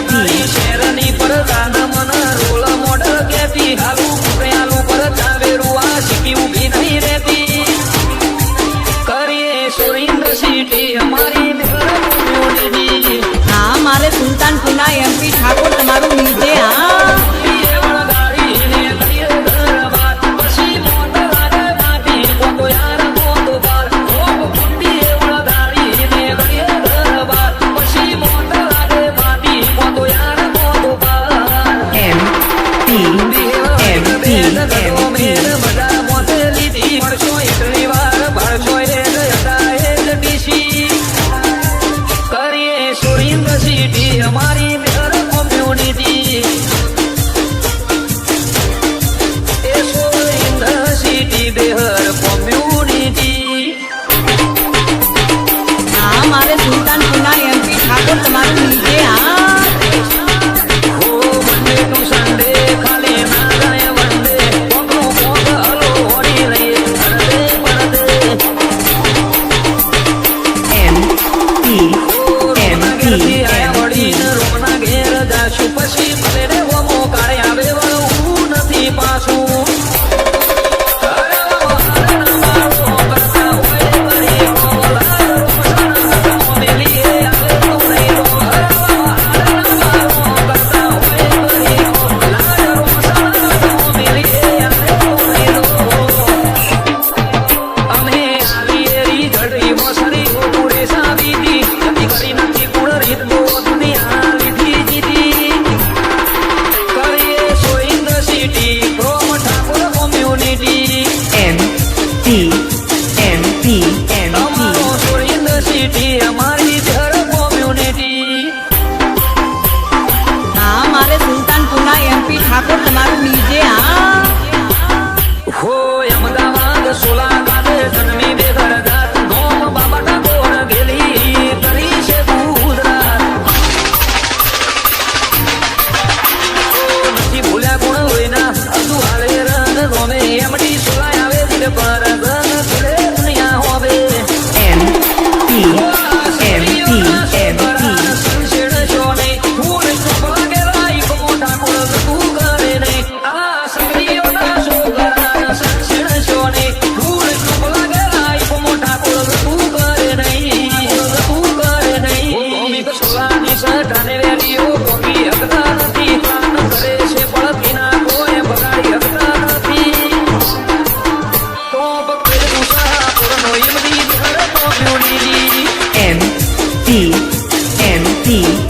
શેરની પર રાના મન role model કેતી આલુ આલુ પર ચાવેરું આ સીટી ઉભી નહીં રહેતી કરીએ સુરિન્દ્ર સિટી અમારી મેળવી હા મારે સુલતાનપુરના એમપી ઠાકોર તમારું નીચે હા हमारी मेहर कम्युनिटी सिटी बेहर कम्युनिटी हाँ मारे सुल्तानपुરના एमपी ठाकोर તમારું નીચે હા हो मंडे टू संडे खाली ना जाए वनडे पोकरो पोक हलो होड़ी रही परदे परदे एमपी आया वड़ी रोना घेर जाशु पछी ભલે રે ઓમો કાળે આવે વળું નથી પાછું हमारी घर कम्युनिटी हाँ मारे सुल्तानपुરના एमपी ठाकोर તમારું નીચે હા हो अहमदाबाद सोला गादे जन्मी बेघर जात नोम बाबा ठाकोर गेली करी से गुजरात નથી ભૂલ્યા ગુણ હોયના અજુ હાલે રંગ ગમે એમડી સોલા આવે દિલ પર રંગ ખીલે દુનિયા હોવે MP